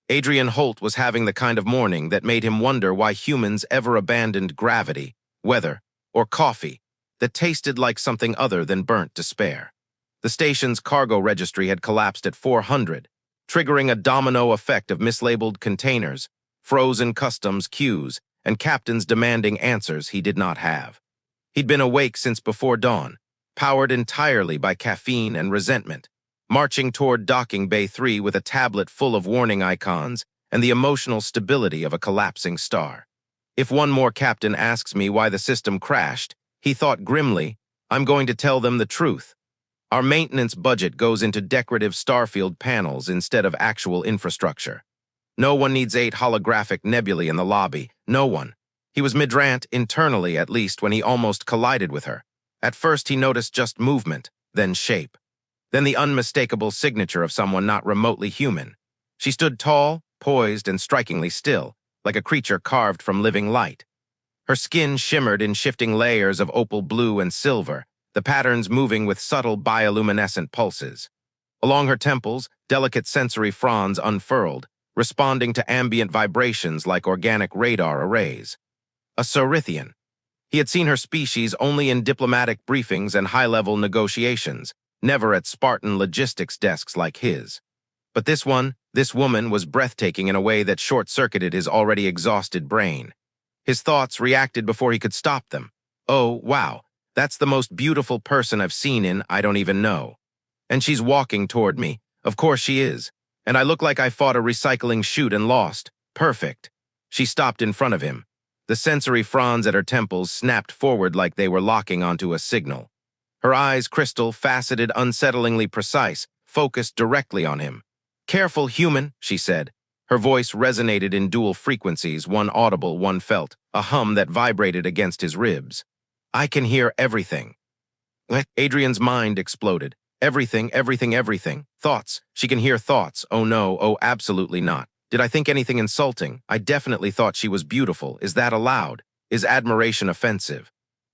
Adrian Holt was having the kind of morning that made him wonder why humans ever abandoned gravity, weather, or coffee that tasted like something other than burnt despair. The station's cargo registry had collapsed at 400, triggering a domino effect of mislabeled containers, frozen customs queues, and captains demanding answers he did not have. He'd been awake since before dawn, powered entirely by caffeine and resentment, marching toward docking bay 3 with a tablet full of warning icons and the emotional stability of a collapsing star. If one more captain asks me why the system crashed, he thought grimly, I'm going to tell them the truth. Our maintenance budget goes into decorative starfield panels instead of actual infrastructure. No one needs 8 holographic nebulae in the lobby. No one. He was mid-rant, internally at least, when he almost collided with her. At first he noticed just movement, then shape. Then the unmistakable signature of someone not remotely human. She stood tall, poised, and strikingly still, like a creature carved from living light. Her skin shimmered in shifting layers of opal blue and silver, the patterns moving with subtle bioluminescent pulses. Along her temples, delicate sensory fronds unfurled, responding to ambient vibrations like organic radar arrays. A Serythian. He had seen her species only in diplomatic briefings and high-level negotiations, never at Spartan logistics desks like his. But this woman was breathtaking in a way that short-circuited his already exhausted brain. His thoughts reacted before he could stop them. Oh, wow, that's the most beautiful person I've seen in I don't even know. And she's walking toward me. Of course she is. And I look like I fought a recycling chute and lost. Perfect. She stopped in front of him. The sensory fronds at her temples snapped forward like they were locking onto a signal. Her eyes, crystal, faceted, unsettlingly precise, focused directly on him. Careful, human, she said. Her voice resonated in dual frequencies, one audible, one felt, a hum that vibrated against his ribs. I can hear everything. Adrian's mind exploded. Everything, everything, everything. Thoughts. She can hear thoughts. Oh no, oh absolutely not. Did I think anything insulting? I definitely thought she was beautiful. Is that allowed? Is admiration offensive?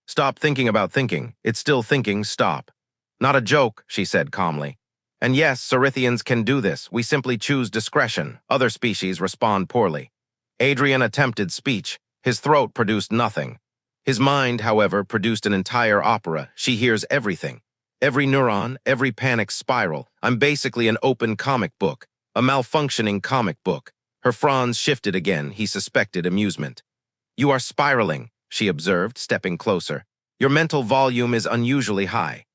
Stop thinking about thinking. It's still thinking, stop. Not a joke, she said calmly. And yes, Serythians can do this. We simply choose discretion. Other species respond poorly. Adrian attempted speech. His throat produced nothing. His mind, however, produced an entire opera. She hears everything. Every neuron, every panic spiral. I'm basically an open comic book. A malfunctioning comic book. Her fronds shifted again, he suspected amusement. You are spiraling, she observed, stepping closer. Your mental volume is unusually high.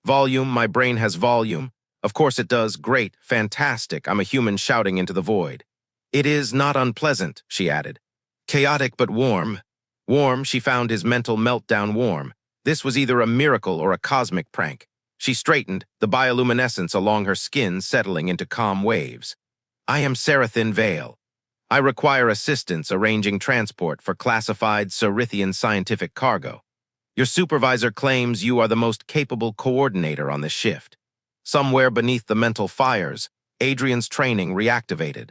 Volume, my brain has volume. Of course it does, great, fantastic, I'm a human shouting into the void. It is not unpleasant, she added. Chaotic but warm. Warm, she found his mental meltdown warm. This was either a miracle or a cosmic prank. She straightened, the bioluminescence along her skin settling into calm waves. I am Serathyn Vael. I require assistance arranging transport for classified Serythian scientific cargo. Your supervisor claims you are the most capable coordinator on this shift. Somewhere beneath the mental fires, Adrian's training reactivated.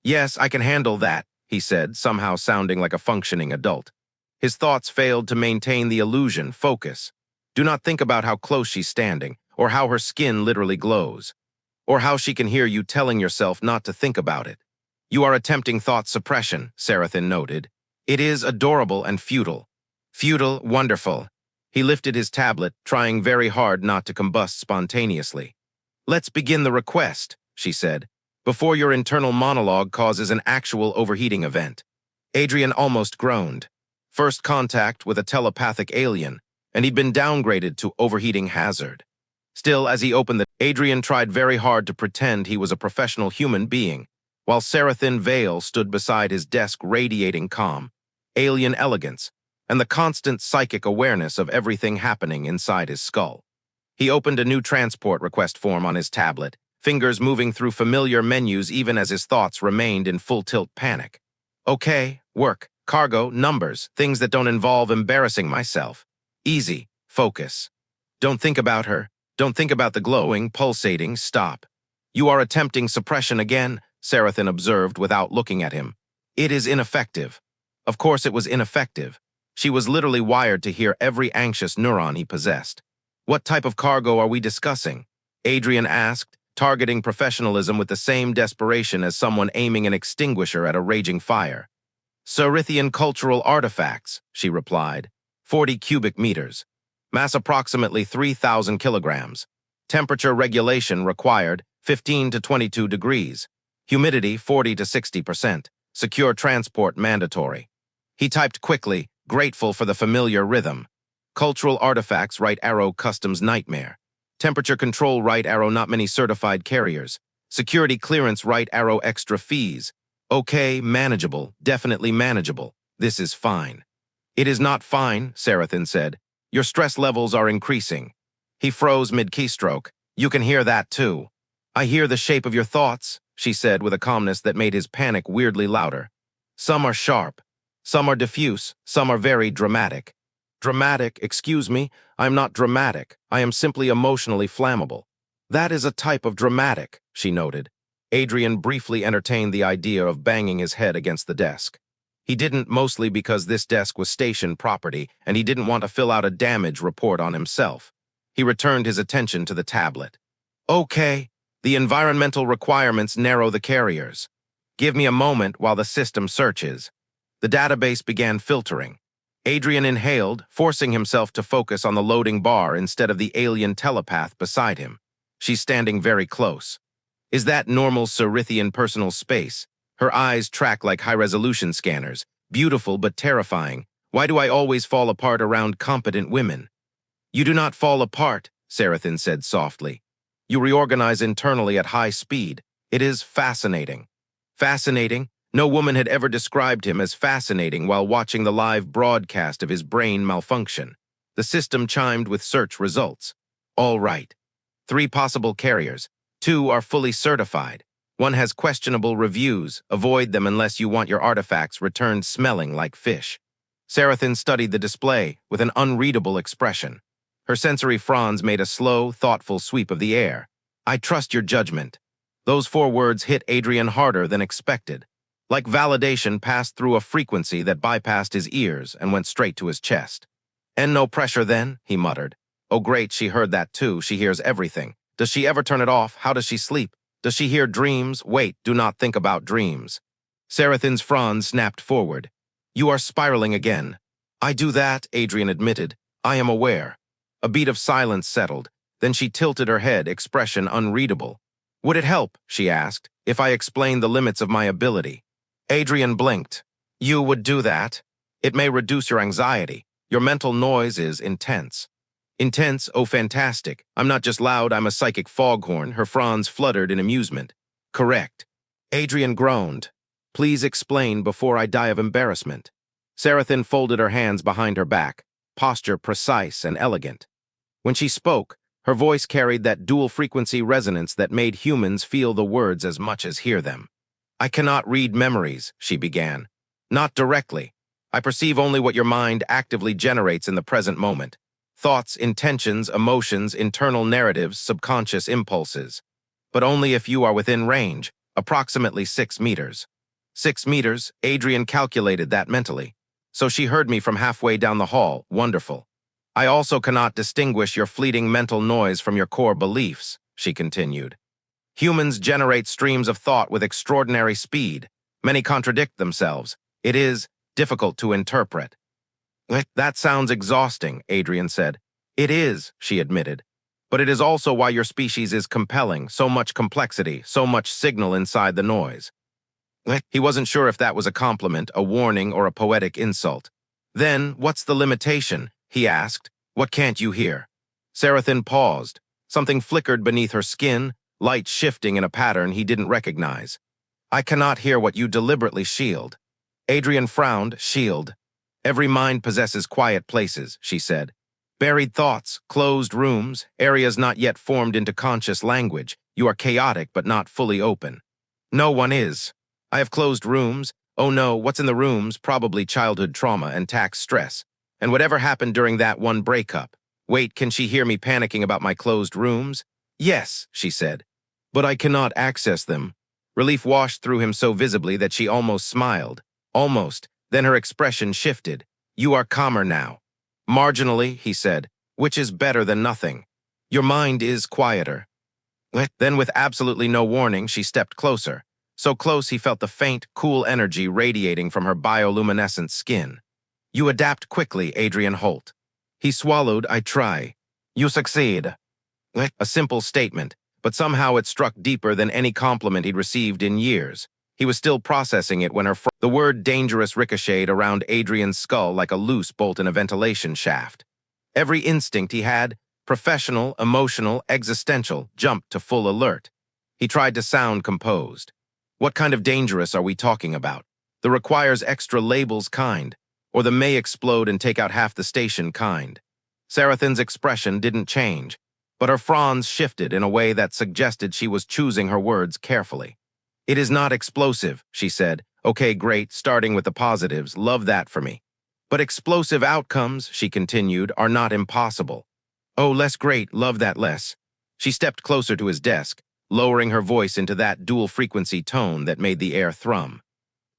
Yes, I can handle that, he said, somehow sounding like a functioning adult. His thoughts failed to maintain the illusion, focus. Do not think about how close she's standing, or how her skin literally glows, or how she can hear you telling yourself not to think about it. You are attempting thought suppression, Serathyn noted. It is adorable and futile. Futile, wonderful. He lifted his tablet, trying very hard not to combust spontaneously. Let's begin the request, she said, before your internal monologue causes an actual overheating event. Adrian almost groaned. First contact with a telepathic alien, and he'd been downgraded to overheating hazard. Still, as he opened Adrian tried very hard to pretend he was a professional human being, while Serathyn Vael stood beside his desk radiating calm, alien elegance, and the constant psychic awareness of everything happening inside his skull. He opened a new transport request form on his tablet, fingers moving through familiar menus even as his thoughts remained in full-tilt panic. Okay, work, cargo, numbers, things that don't involve embarrassing myself. Easy, focus. Don't think about her. Don't think about the glowing, pulsating, stop. You are attempting suppression again, Serathyn observed without looking at him. It is ineffective. Of course it was ineffective. She was literally wired to hear every anxious neuron he possessed. What type of cargo are we discussing? Adrian asked, targeting professionalism with the same desperation as someone aiming an extinguisher at a raging fire. Serythian cultural artifacts, she replied. 40 cubic meters. Mass approximately 3,000 kilograms. Temperature regulation required 15 to 22 degrees. Humidity 40 to 60%. Secure transport mandatory. He typed quickly, grateful for the familiar rhythm. Cultural artifacts, right arrow customs nightmare. Temperature control, right arrow not many certified carriers. Security clearance, right arrow extra fees. Okay, manageable, definitely manageable. This is fine. It is not fine, Serathyn said. Your stress levels are increasing. He froze mid-keystroke. You can hear that too. I hear the shape of your thoughts, she said with a calmness that made his panic weirdly louder. Some are sharp. Some are diffuse. Some are very dramatic. Dramatic, excuse me, I'm not dramatic. I am simply emotionally flammable. That is a type of dramatic, she noted. Adrian briefly entertained the idea of banging his head against the desk. He didn't, mostly because this desk was station property and he didn't want to fill out a damage report on himself. He returned his attention to the tablet. Okay, the environmental requirements narrow the carriers. Give me a moment while the system searches. The database began filtering. Adrian inhaled, forcing himself to focus on the loading bar instead of the alien telepath beside him. She's standing very close. Is that normal Serythian personal space? Her eyes track like high-resolution scanners. Beautiful but terrifying. Why do I always fall apart around competent women? You do not fall apart, Serathyn said softly. You reorganize internally at high speed. It is fascinating. Fascinating? No woman had ever described him as fascinating while watching the live broadcast of his brain malfunction. The system chimed with search results. All right. 3 possible carriers. 2 are fully certified. 1 has questionable reviews. Avoid them unless you want your artifacts returned smelling like fish. Serathyn studied the display with an unreadable expression. Her sensory fronds made a slow, thoughtful sweep of the air. I trust your judgment. Those 4 words hit Adrian harder than expected. Like validation passed through a frequency that bypassed his ears and went straight to his chest. And no pressure then, he muttered. Oh great, she heard that too. She hears everything. Does she ever turn it off? How does she sleep? Does she hear dreams? Wait, do not think about dreams. Serathyn's fronds snapped forward. You are spiraling again. I do that, Adrian admitted. I am aware. A beat of silence settled. Then she tilted her head, expression unreadable. Would it help, she asked, if I explained the limits of my ability? Adrian blinked. You would do that? It may reduce your anxiety. Your mental noise is intense. Intense, oh fantastic. I'm not just loud, I'm a psychic foghorn. Her fronds fluttered in amusement. Correct. Adrian groaned. Please explain before I die of embarrassment. Serathyn folded her hands behind her back, posture precise and elegant. When she spoke, her voice carried that dual-frequency resonance that made humans feel the words as much as hear them. I cannot read memories, she began. Not directly. I perceive only what your mind actively generates in the present moment. Thoughts, intentions, emotions, internal narratives, subconscious impulses. But only if you are within range, approximately 6 meters. 6 meters, Adrian calculated that mentally. So she heard me from halfway down the hall. Wonderful. I also cannot distinguish your fleeting mental noise from your core beliefs, she continued. Humans generate streams of thought with extraordinary speed. Many contradict themselves. It is difficult to interpret. That sounds exhausting, Adrian said. It is, she admitted. But it is also why your species is compelling, so much complexity, so much signal inside the noise. He wasn't sure if that was a compliment, a warning, or a poetic insult. Then, what's the limitation? He asked. What can't you hear? Serathyn paused. Something flickered beneath her skin, light shifting in a pattern he didn't recognize. I cannot hear what you deliberately shield. Adrian frowned. Shield. Every mind possesses quiet places, she said. Buried thoughts, closed rooms, areas not yet formed into conscious language. You are chaotic but not fully open. No one is. I have closed rooms. Oh no, what's in the rooms? Probably childhood trauma and tax stress. And whatever happened during that one breakup. Wait, can she hear me panicking about my closed rooms? Yes, she said. But I cannot access them. Relief washed through him so visibly that she almost smiled. Almost. Then her expression shifted. You are calmer now. Marginally, he said, which is better than nothing. Your mind is quieter. Then, with absolutely no warning, she stepped closer. So close he felt the faint, cool energy radiating from her bioluminescent skin. You adapt quickly, Adrian Holt. He swallowed, I try. You succeed. A simple statement, but somehow it struck deeper than any compliment he'd received in years. He was still processing it when the word dangerous ricocheted around Adrian's skull like a loose bolt in a ventilation shaft. Every instinct he had, professional, emotional, existential, jumped to full alert. He tried to sound composed. What kind of dangerous are we talking about? The requires extra labels kind, or the may explode and take out half the station kind? Serathyn's expression didn't change, but her fronds shifted in a way that suggested she was choosing her words carefully. It is not explosive, she said. Okay, great, starting with the positives, love that for me. But explosive outcomes, she continued, are not impossible. Oh, less great, love that less. She stepped closer to his desk, lowering her voice into that dual-frequency tone that made the air thrum.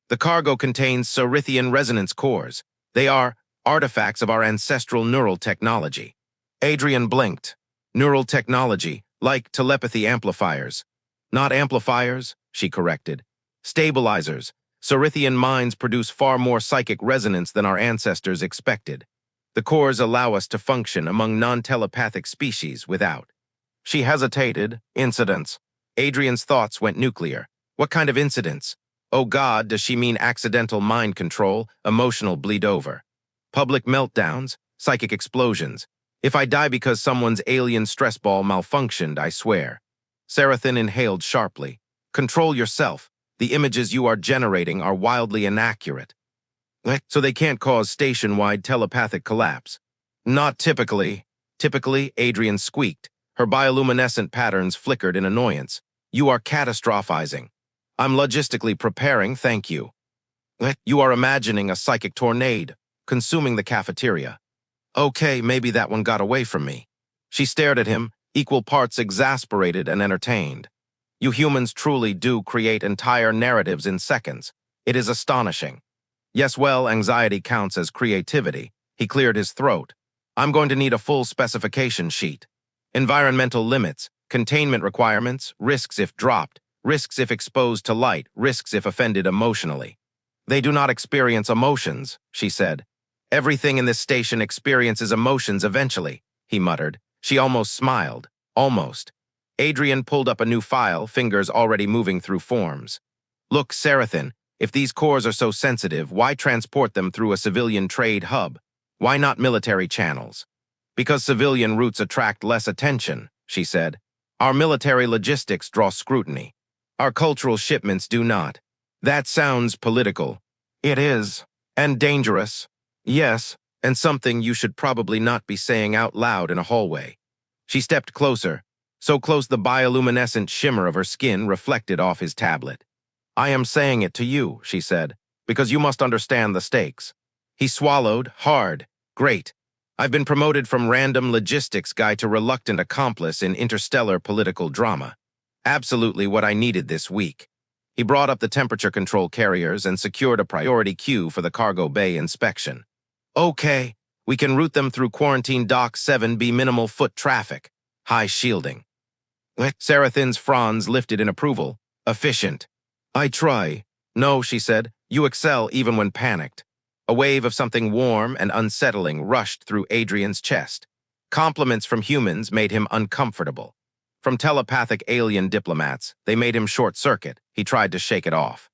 The cargo contains Serythian resonance cores. They are artifacts of our ancestral neural technology. Adrian blinked. Neural technology, like telepathy amplifiers. Not amplifiers, she corrected. Stabilizers. Serythian minds produce far more psychic resonance than our ancestors expected. The cores allow us to function among non-telepathic species without. She hesitated. Incidents. Adrian's thoughts went nuclear. What kind of incidents? Oh God, does she mean accidental mind control, emotional bleed over? Public meltdowns, psychic explosions. If I die because someone's alien stress ball malfunctioned, I swear. Serathyn inhaled sharply. Control yourself. The images you are generating are wildly inaccurate. So they can't cause station-wide telepathic collapse. Not typically. Typically, Adrian squeaked. Her bioluminescent patterns flickered in annoyance. You are catastrophizing. I'm logistically preparing, thank you. You are imagining a psychic tornado, consuming the cafeteria. Okay, maybe that one got away from me. She stared at him, equal parts exasperated and entertained. You humans truly do create entire narratives in seconds. It is astonishing. Yes, well, anxiety counts as creativity. He cleared his throat. I'm going to need a full specification sheet. Environmental limits, containment requirements, risks if dropped, risks if exposed to light, risks if offended emotionally. They do not experience emotions, she said. Everything in this station experiences emotions eventually, he muttered. She almost smiled. Almost. Adrian pulled up a new file, fingers already moving through forms. Look, Serathyn, if these cores are so sensitive, why transport them through a civilian trade hub? Why not military channels? Because civilian routes attract less attention, she said. Our military logistics draw scrutiny. Our cultural shipments do not. That sounds political. It is. And dangerous. Yes, and something you should probably not be saying out loud in a hallway. She stepped closer, so close the bioluminescent shimmer of her skin reflected off his tablet. I am saying it to you, she said, because you must understand the stakes. He swallowed, hard. Great. I've been promoted from random logistics guy to reluctant accomplice in interstellar political drama. Absolutely what I needed this week. He brought up the temperature control carriers and secured a priority queue for the cargo bay inspection. Okay, we can route them through quarantine dock 7B minimal foot traffic. High shielding. Serathyn's fronds lifted in approval. Efficient. I try. No, she said. You excel even when panicked. A wave of something warm and unsettling rushed through Adrian's chest. Compliments from humans made him uncomfortable. From telepathic alien diplomats, they made him short-circuit. He tried to shake it off.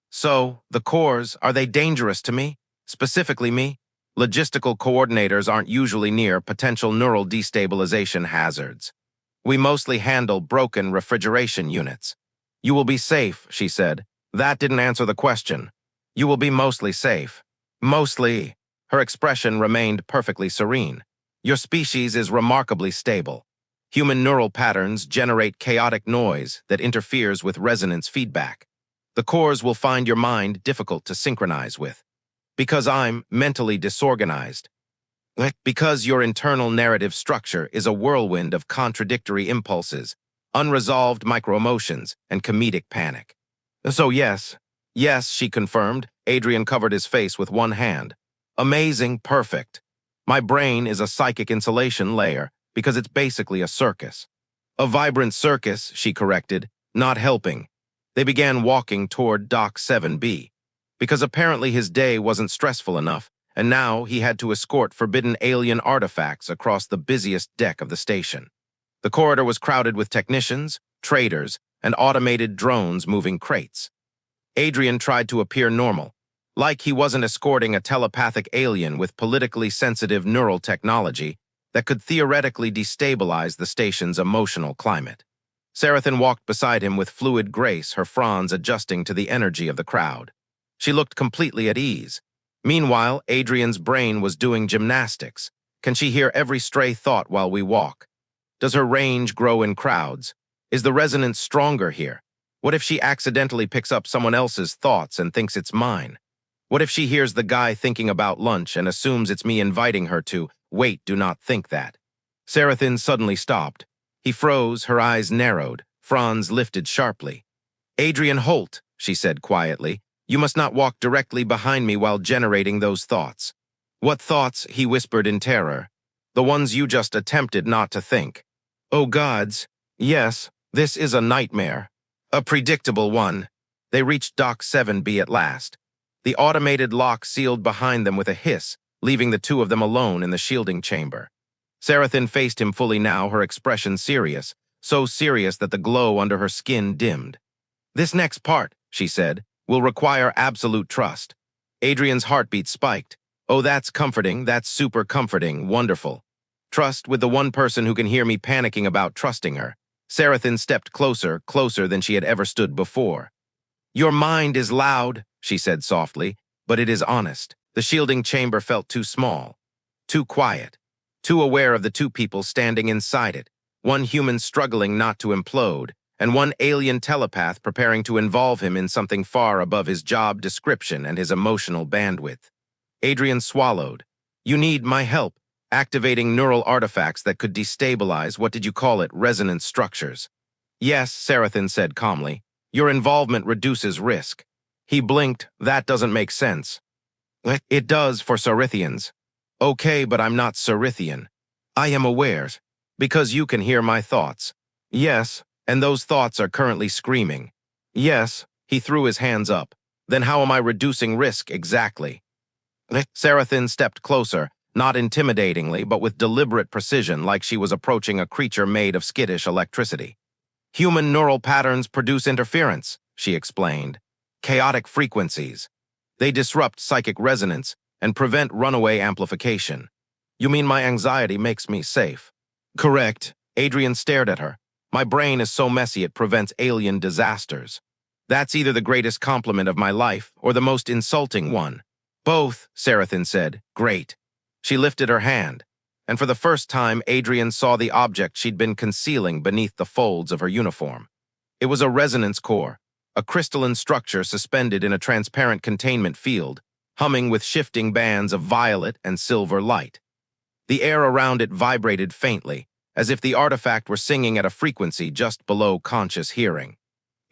So, the cores, are they dangerous to me? Specifically me? Logistical coordinators aren't usually near potential neural destabilization hazards. We mostly handle broken refrigeration units. You will be safe, she said. That didn't answer the question. You will be mostly safe. Mostly. Her expression remained perfectly serene. Your species is remarkably stable. Human neural patterns generate chaotic noise that interferes with resonance feedback. The cores will find your mind difficult to synchronize with. Because I'm mentally disorganized. Because your internal narrative structure is a whirlwind of contradictory impulses, unresolved microemotions, and comedic panic. So yes, she confirmed. Adrian covered his face with one hand. Amazing, perfect. My brain is a psychic insulation layer because it's basically a circus. A vibrant circus, she corrected, not helping. They began walking toward Dock 7B, because apparently his day wasn't stressful enough, and now he had to escort forbidden alien artifacts across the busiest deck of the station. The corridor was crowded with technicians, traders, and automated drones moving crates. Adrian tried to appear normal, like he wasn't escorting a telepathic alien with politically sensitive neural technology that could theoretically destabilize the station's emotional climate. Serathyn walked beside him with fluid grace, her fronds adjusting to the energy of the crowd. She looked completely at ease. Meanwhile, Adrian's brain was doing gymnastics. Can she hear every stray thought while we walk? Does her range grow in crowds? Is the resonance stronger here? What if she accidentally picks up someone else's thoughts and thinks it's mine? What if she hears the guy thinking about lunch and assumes it's me inviting her to, wait, do not think that? Serathyn suddenly stopped. He froze, her eyes narrowed, fronds lifted sharply. Adrian Holt, she said quietly, you must not walk directly behind me while generating those thoughts. What thoughts? He whispered in terror. The ones you just attempted not to think. Oh gods, yes, this is a nightmare. A predictable one. They reached Dock 7B at last. The automated lock sealed behind them with a hiss, leaving the two of them alone in the shielding chamber. Serathyn faced him fully now, her expression serious, so serious that the glow under her skin dimmed. This next part, she said, will require absolute trust. Adrian's heartbeat spiked. Oh, that's comforting, that's super comforting, wonderful. Trust with the one person who can hear me panicking about trusting her. Serathyn stepped closer, closer than she had ever stood before. Your mind is loud, she said softly, but it is honest. The shielding chamber felt too small, too quiet, too aware of the two people standing inside it, one human struggling not to implode, and one alien telepath preparing to involve him in something far above his job description and his emotional bandwidth. Adrian swallowed. You need my help, activating neural artifacts that could destabilize, what did you call it, resonance structures. Yes, Serathyn said calmly. Your involvement reduces risk. He blinked. That doesn't make sense. It does for Serythians. Okay, but I'm not Serythian. I am aware, because you can hear my thoughts. Yes, and those thoughts are currently screaming. Yes, he threw his hands up. Then how am I reducing risk exactly? Serathyn stepped closer, not intimidatingly, but with deliberate precision, like she was approaching a creature made of skittish electricity. Human neural patterns produce interference, she explained. Chaotic frequencies. They disrupt psychic resonance and prevent runaway amplification. You mean my anxiety makes me safe? Correct. Adrian stared at her. My brain is so messy it prevents alien disasters. That's either the greatest compliment of my life or the most insulting one. Both, Serathyn said. Great. She lifted her hand, and for the first time Adrian saw the object she'd been concealing beneath the folds of her uniform. It was a resonance core, a crystalline structure suspended in a transparent containment field, humming with shifting bands of violet and silver light. The air around it vibrated faintly, as if the artifact were singing at a frequency just below conscious hearing.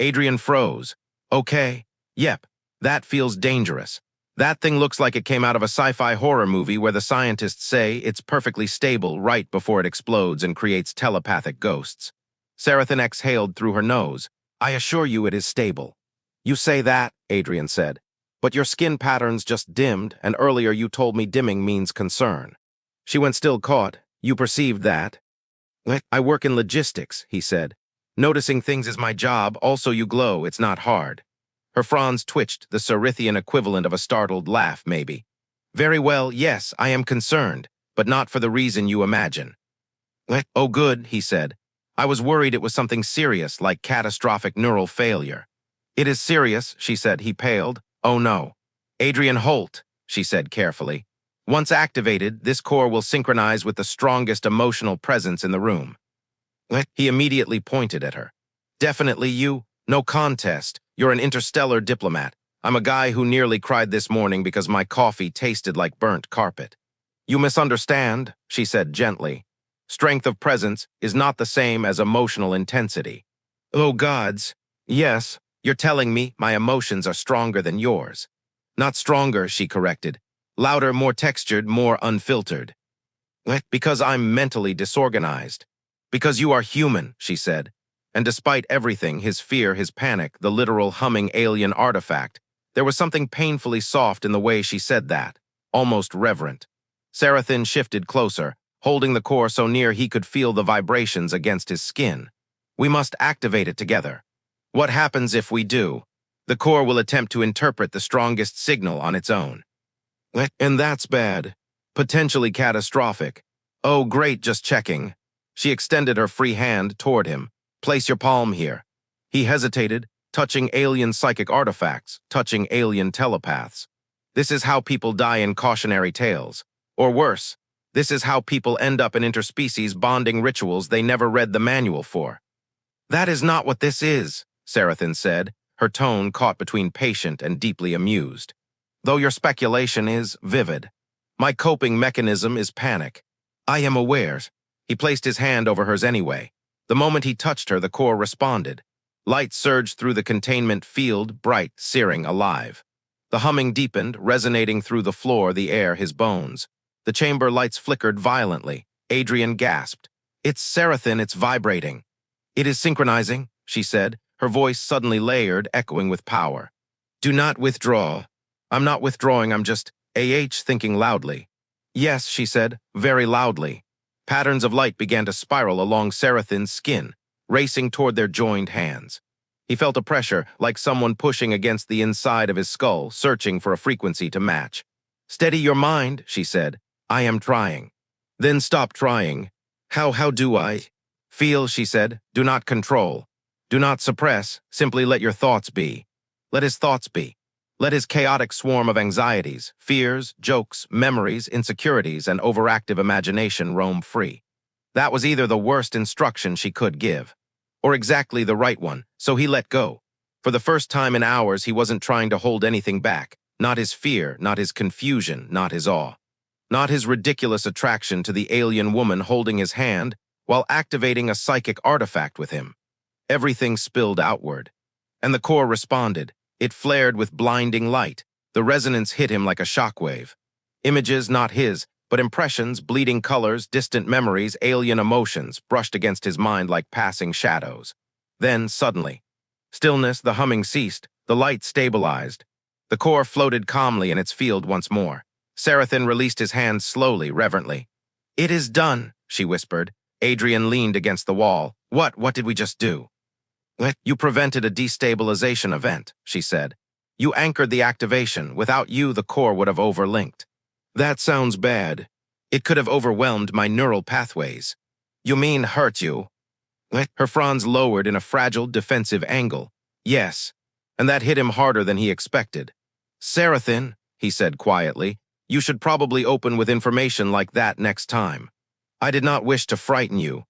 Adrian froze. Okay, yep, that feels dangerous. That thing looks like it came out of a sci-fi horror movie where the scientists say it's perfectly stable right before it explodes and creates telepathic ghosts. Serathyn exhaled through her nose. I assure you it is stable. You say that, Adrian said, but your skin patterns just dimmed, and earlier you told me dimming means concern. She went still caught. You perceived that? I work in logistics, he said. Noticing things is my job, also you glow, it's not hard. Her fronds twitched, the Serythian equivalent of a startled laugh, maybe. Very well, yes, I am concerned, but not for the reason you imagine. Oh good, he said. I was worried it was something serious, like catastrophic neural failure. It is serious, she said. He paled. Oh no. Adrian Holt, she said carefully. Once activated, this core will synchronize with the strongest emotional presence in the room. He immediately pointed at her. Definitely you. No contest. You're an interstellar diplomat. I'm a guy who nearly cried this morning because my coffee tasted like burnt carpet. You misunderstand, she said gently. Strength of presence is not the same as emotional intensity. Oh gods. Yes, you're telling me my emotions are stronger than yours. Not stronger, she corrected. Louder, more textured, more unfiltered. Because I'm mentally disorganized. Because you are human, she said. And despite everything, his fear, his panic, the literal humming alien artifact, there was something painfully soft in the way she said that, almost reverent. Serathyn shifted closer, holding the core so near he could feel the vibrations against his skin. We must activate it together. What happens if we do? The core will attempt to interpret the strongest signal on its own. And that's bad. Potentially catastrophic. Oh, great, just checking. She extended her free hand toward him. Place your palm here. He hesitated, touching alien psychic artifacts, touching alien telepaths. This is how people die in cautionary tales. Or worse, this is how people end up in interspecies bonding rituals they never read the manual for. That is not what this is, Serathyn said, her tone caught between patient and deeply amused. Though your speculation is vivid. My coping mechanism is panic. I am aware. He placed his hand over hers anyway. The moment he touched her, the core responded. Light surged through the containment field, bright, searing, alive. The humming deepened, resonating through the floor, the air, his bones. The chamber lights flickered violently. Adrian gasped. It's Serathyn, it's vibrating. It is synchronizing, she said, her voice suddenly layered, echoing with power. Do not withdraw. I'm not withdrawing, I'm just thinking loudly. Yes, she said, very loudly. Patterns of light began to spiral along Serathyn's skin, racing toward their joined hands. He felt a pressure, like someone pushing against the inside of his skull, searching for a frequency to match. Steady your mind, she said. I am trying. Then stop trying. How do I? Feel, she said. Do not control. Do not suppress. Simply let your thoughts be. Let his thoughts be. Let his chaotic swarm of anxieties, fears, jokes, memories, insecurities, and overactive imagination roam free. That was either the worst instruction she could give, or exactly the right one, so he let go. For the first time in hours, he wasn't trying to hold anything back, not his fear, not his confusion, not his awe. Not his ridiculous attraction to the alien woman holding his hand while activating a psychic artifact with him. Everything spilled outward. And the core responded. It flared with blinding light. The resonance hit him like a shockwave. Images not his, but impressions, bleeding colors, distant memories, alien emotions brushed against his mind like passing shadows. Then, suddenly, stillness, the humming ceased, the light stabilized. The core floated calmly in its field once more. Serathyn released his hand slowly, reverently. It is done, she whispered. Adrian leaned against the wall. What did we just do? You prevented a destabilization event, she said. You anchored the activation. Without you, the core would have overlinked. That sounds bad. It could have overwhelmed my neural pathways. You mean hurt you? Her fronds lowered in a fragile, defensive angle. Yes, and that hit him harder than he expected. Serathyn, he said quietly, you should probably open with information like that next time. I did not wish to frighten you.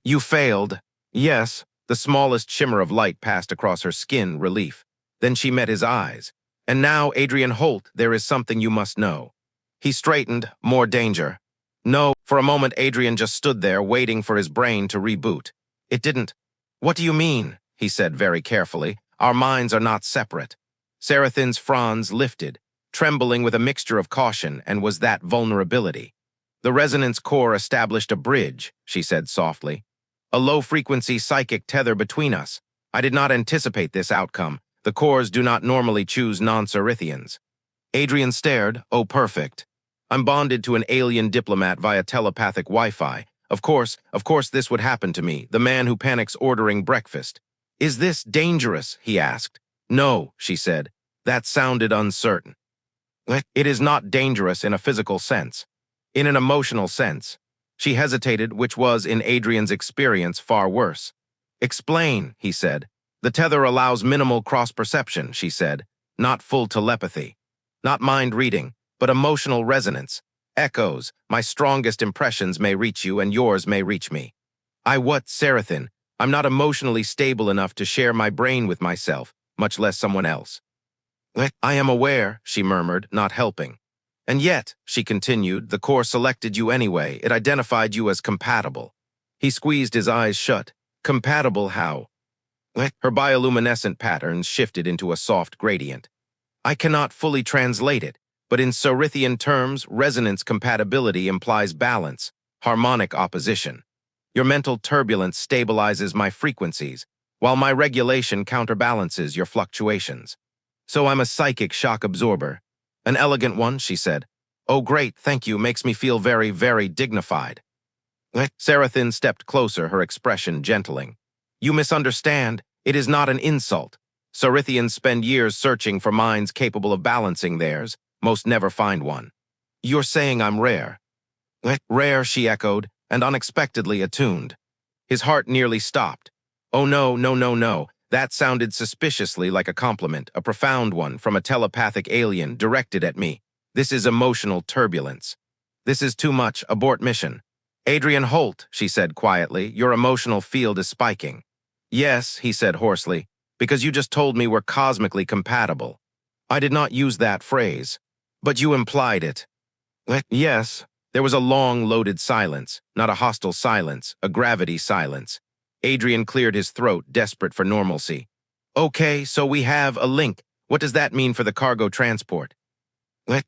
You failed. Yes. The smallest shimmer of light passed across her skin, relief. Then she met his eyes. And now, Adrian Holt, there is something you must know. He straightened, more danger. No, for a moment Adrian just stood there, waiting for his brain to reboot. It didn't. What do you mean? He said very carefully. Our minds are not separate. Serathyn's fronds lifted, trembling with a mixture of caution, and was that vulnerability. The resonance core established a bridge, she said softly. A low-frequency psychic tether between us. I did not anticipate this outcome. The cores do not normally choose non-Serythians. Adrian stared. Oh, perfect. I'm bonded to an alien diplomat via telepathic Wi-Fi. Of course this would happen to me, the man who panics ordering breakfast. Is this dangerous? He asked. No, she said. That sounded uncertain. It is not dangerous in a physical sense. In an emotional sense. She hesitated, which was, in Adrian's experience, far worse. Explain, he said. The tether allows minimal cross-perception, she said. Not full telepathy. Not mind-reading, but emotional resonance. Echoes. My strongest impressions may reach you and yours may reach me. Serathyn? I'm not emotionally stable enough to share my brain with myself, much less someone else. I am aware, she murmured, not helping. And yet, she continued, the core selected you anyway. It identified you as compatible. He squeezed his eyes shut. Compatible how? Her bioluminescent patterns shifted into a soft gradient. I cannot fully translate it, but in Serythian terms, resonance compatibility implies balance, harmonic opposition. Your mental turbulence stabilizes my frequencies, while my regulation counterbalances your fluctuations. So I'm a psychic shock absorber. An elegant one, she said. Oh, great, thank you, makes me feel very, very dignified. Serathyn stepped closer, her expression gentling. You misunderstand. It is not an insult. Serythians spend years searching for minds capable of balancing theirs. Most never find one. You're saying I'm rare. Rare, she echoed, and unexpectedly attuned. His heart nearly stopped. Oh no, no, no, no. That sounded suspiciously like a compliment, a profound one from a telepathic alien directed at me. This is emotional turbulence. This is too much. Abort mission. Adrian Holt, she said quietly, your emotional field is spiking. Yes, he said hoarsely, because you just told me we're cosmically compatible. I did not use that phrase. But you implied it. Yes. There was a long, loaded silence, not a hostile silence, a gravity silence. Adrian cleared his throat, desperate for normalcy. Okay, so we have a link. What does that mean for the cargo transport?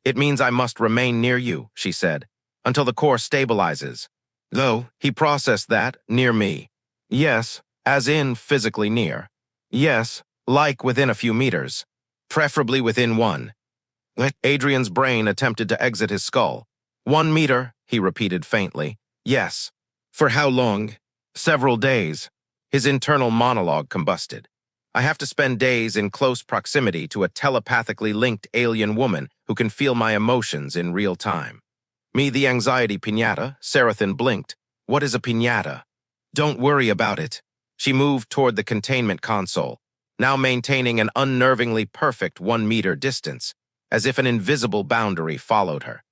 It means I must remain near you, she said, until the core stabilizes. Though, he processed that, near me. Yes, as in physically near. Yes, like within a few meters. Preferably within one. Adrian's brain attempted to exit his skull. 1 meter, he repeated faintly. Yes. For how long? Several days. His internal monologue combusted. I have to spend days in close proximity to a telepathically linked alien woman who can feel my emotions in real time. Me, the anxiety piñata, Serathyn blinked. What is a piñata? Don't worry about it. She moved toward the containment console, now maintaining an unnervingly perfect 1 meter distance, as if an invisible boundary followed her.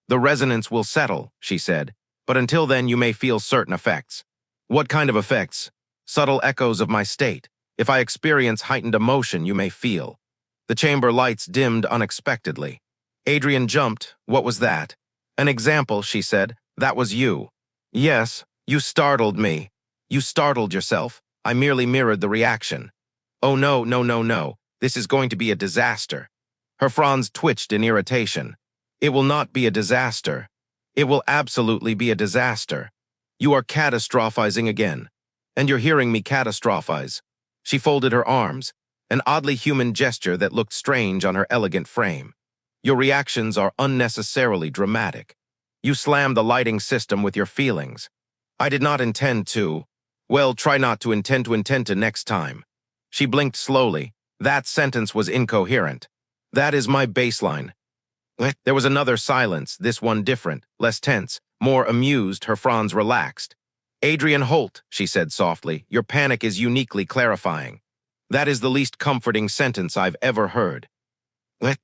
The resonance will settle, she said, but until then you may feel certain effects. What kind of effects? Subtle echoes of my state. If I experience heightened emotion, you may feel. The chamber lights dimmed unexpectedly. Adrian jumped. What was that? An example, she said. That was you. Yes, you startled me. You startled yourself. I merely mirrored the reaction. Oh no, no, no, no. This is going to be a disaster. Her fronds twitched in irritation. It will not be a disaster. It will absolutely be a disaster. You are catastrophizing again. And you're hearing me catastrophize. She folded her arms, an oddly human gesture that looked strange on her elegant frame. Your reactions are unnecessarily dramatic. You slam the lighting system with your feelings. I did not intend to. Well, try not to intend to next time. She blinked slowly. That sentence was incoherent. That is my baseline. There was another silence, this one different, less tense, more amused, her fronds relaxed. Adrian Holt, she said softly, your panic is uniquely clarifying. That is the least comforting sentence I've ever heard.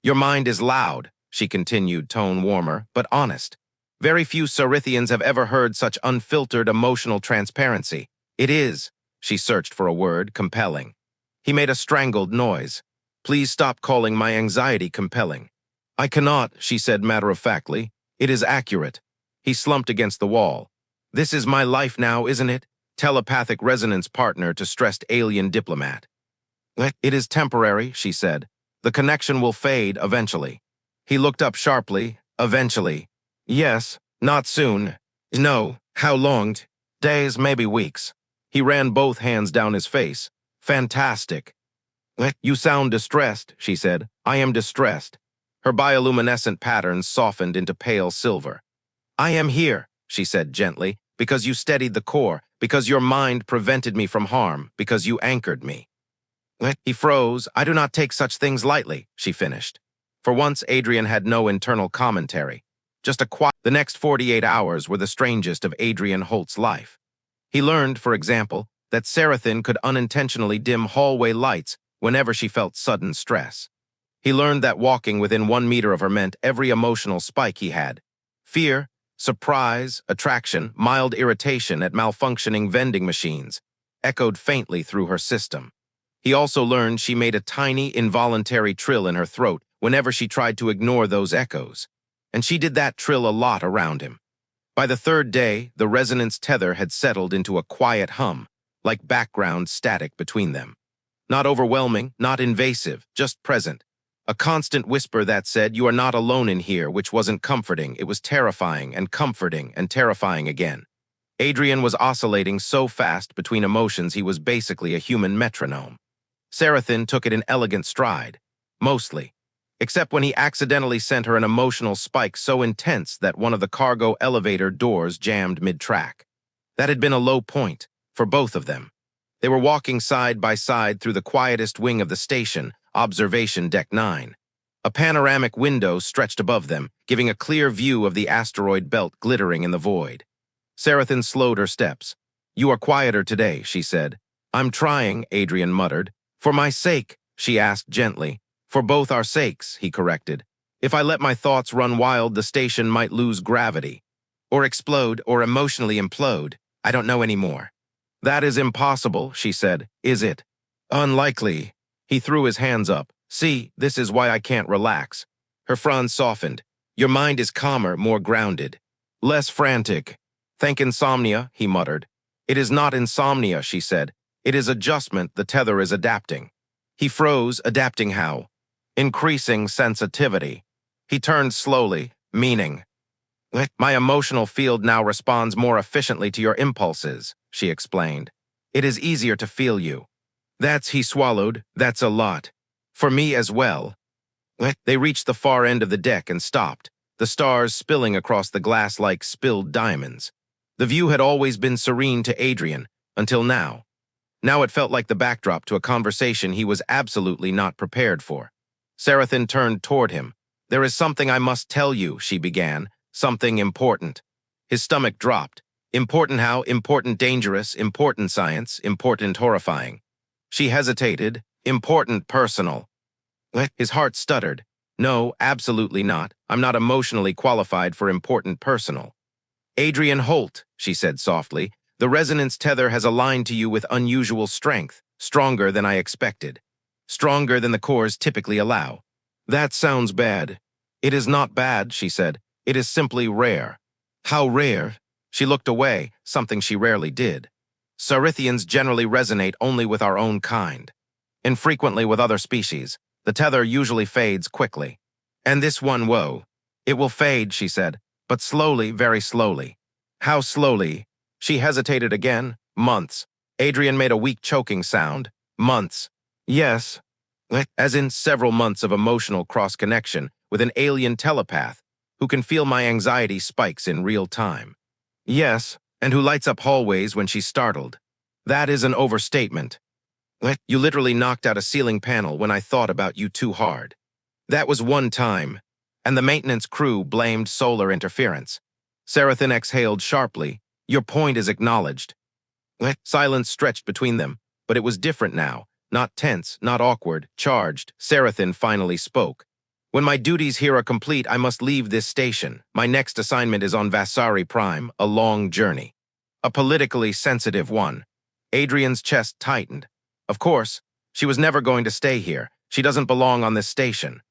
Your mind is loud, she continued, tone warmer, but honest. Very few Serythians have ever heard such unfiltered emotional transparency. It is, she searched for a word, compelling. He made a strangled noise. Please stop calling my anxiety compelling. I cannot, she said matter-of-factly. It is accurate. He slumped against the wall. This is my life now, isn't it? Telepathic resonance partner to stressed alien diplomat. It is temporary, she said. The connection will fade eventually. He looked up sharply. Eventually. Yes, not soon. No, how long? Days, maybe weeks. He ran both hands down his face. Fantastic. You sound distressed, she said. I am distressed. Her bioluminescent patterns softened into pale silver. I am here, she said gently, because you steadied the core, because your mind prevented me from harm, because you anchored me. He froze. I do not take such things lightly, she finished. For once, Adrian had no internal commentary. Just a quiet. The next 48 hours were the strangest of Adrian Holt's life. He learned, for example, that Serathyn could unintentionally dim hallway lights whenever she felt sudden stress. He learned that walking within 1 meter of her meant every emotional spike he had. Fear, surprise, attraction, mild irritation at malfunctioning vending machines echoed faintly through her system. He also learned she made a tiny, involuntary trill in her throat whenever she tried to ignore those echoes. And she did that trill a lot around him. By the 3rd day, the resonance tether had settled into a quiet hum, like background static between them. Not overwhelming, not invasive, just present. A constant whisper that said, you are not alone in here, which wasn't comforting. It was terrifying and comforting and terrifying again. Adrian was oscillating so fast between emotions he was basically a human metronome. Serathyn took it in elegant stride, mostly, except when he accidentally sent her an emotional spike so intense that one of the cargo elevator doors jammed mid-track. That had been a low point for both of them. They were walking side by side through the quietest wing of the station, Observation Deck 9. A panoramic window stretched above them, giving a clear view of the asteroid belt glittering in the void. Serathyn slowed her steps. "You are quieter today," she said. "I'm trying," Adrian muttered. "For my sake," she asked gently. "For both our sakes," he corrected. "If I let my thoughts run wild, the station might lose gravity. Or explode, or emotionally implode. I don't know anymore." "That is impossible," she said. "Is it?" "Unlikely." He threw his hands up. "See, this is why I can't relax." Her frown softened. "Your mind is calmer, more grounded. Less frantic." "Thank insomnia," he muttered. "It is not insomnia," she said. "It is adjustment, the tether is adapting." He froze, adapting how? Increasing sensitivity. He turned slowly, meaning. "My emotional field now responds more efficiently to your impulses," she explained. "It is easier to feel you." He swallowed, "That's a lot. For me as well." They reached the far end of the deck and stopped, the stars spilling across the glass like spilled diamonds. The view had always been serene to Adrian, until now. Now it felt like the backdrop to a conversation he was absolutely not prepared for. Serathyn turned toward him. "There is something I must tell you," she began. "Something important." His stomach dropped. Important how? Important dangerous, important science, important horrifying. She hesitated. Important personal. His heart stuttered. "No, absolutely not. I'm not emotionally qualified for important personal." "Adrian Holt," she said softly, "the resonance tether has aligned to you with unusual strength, stronger than I expected. Stronger than the cores typically allow." "That sounds bad." "It is not bad," she said. "It is simply rare." "How rare?" She looked away, something she rarely did. "Serythians generally resonate only with our own kind. Infrequently with other species. The tether usually fades quickly. And this one, whoa. It will fade," she said, "but slowly, very slowly." "How slowly?" She hesitated again. "Months." Adrian made a weak choking sound. "Months." "Yes." "As in several months of emotional cross-connection with an alien telepath who can feel my anxiety spikes in real time." "Yes, and who lights up hallways when she's startled." "That is an overstatement." "You literally knocked out a ceiling panel when I thought about you too hard." "That was one time." And the maintenance crew blamed solar interference. Serathyn exhaled sharply. "Your point is acknowledged." Silence stretched between them, but it was different now. Not tense, not awkward, charged. Serathyn finally spoke. "When my duties here are complete, I must leave this station. My next assignment is on Vasari Prime, a long journey. A politically sensitive one." Adrian's chest tightened. Of course, she was never going to stay here. She doesn't belong on this station.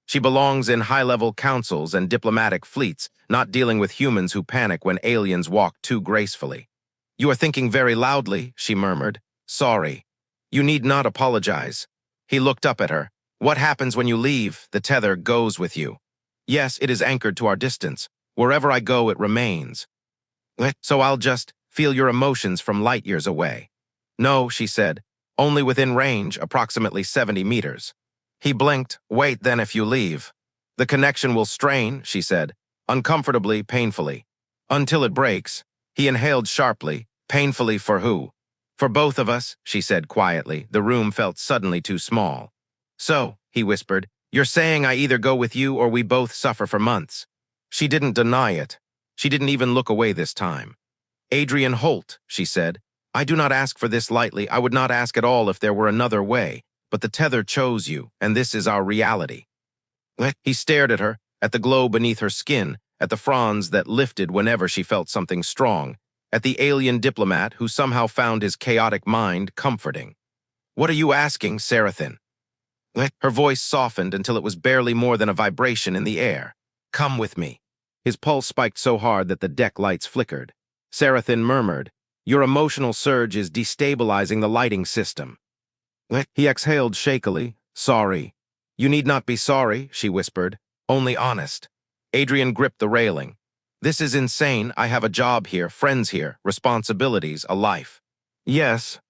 She belongs in high-level councils and diplomatic fleets, not dealing with humans who panic when aliens walk too gracefully. "You are thinking very loudly," she murmured. "Sorry. You need not apologize." He looked up at her. "What happens when you leave? The tether goes with you." "Yes, it is anchored to our distance. Wherever I go, it remains." "So I'll just feel your emotions from light years away." "No," she said. "Only within range, approximately 70 meters." He blinked. "Wait, then, if you leave." "The connection will strain," she said, uncomfortably, painfully. "Until it breaks." He inhaled sharply. "Painfully for who?" "For both of us," she said quietly. The room felt suddenly too small. "So," he whispered, "you're saying I either go with you or we both suffer for months." She didn't deny it. She didn't even look away this time. "Adrian Holt," she said, "I do not ask for this lightly. I would not ask at all if there were another way. But the tether chose you, and this is our reality." He stared at her, at the glow beneath her skin, at the fronds that lifted whenever she felt something strong, at the alien diplomat who somehow found his chaotic mind comforting. "What are you asking, Serathyn?" Her voice softened until it was barely more than a vibration in the air. "Come with me." His pulse spiked so hard that the deck lights flickered. Serathyn murmured, "Your emotional surge is destabilizing the lighting system." He exhaled shakily. "Sorry." "You need not be sorry," she whispered. "Only honest." Adrian gripped the railing. This is insane. I have a job here, friends here, responsibilities, a life. Yes.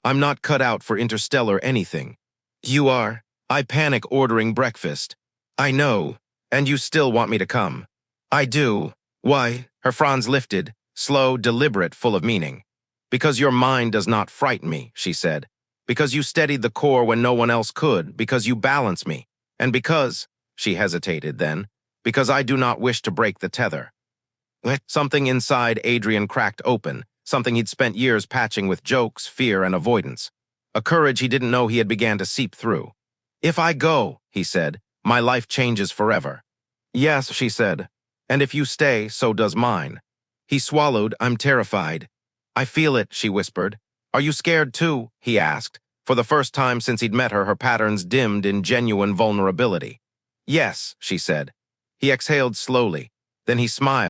I'm not cut out for interstellar anything. You are. I panic ordering breakfast. I know. And you still want me to come. I do. Why? Her fronds lifted, slow, deliberate, full of meaning. Because your mind does not frighten me, she said. Because you steadied the core when no one else could, because you balance me. And because, she hesitated then, because I do not wish to break the tether. Something inside Adrian cracked open, something he'd spent years patching with jokes, fear, and avoidance. A courage he didn't know he had began to seep through. If I go, he said, my life changes forever. Yes, she said. And if you stay, so does mine. He swallowed. I'm terrified. I feel it, she whispered. Are you scared too? He asked. For the first time since he'd met her, her patterns dimmed in genuine vulnerability. Yes, she said. He exhaled slowly. Then he smiled.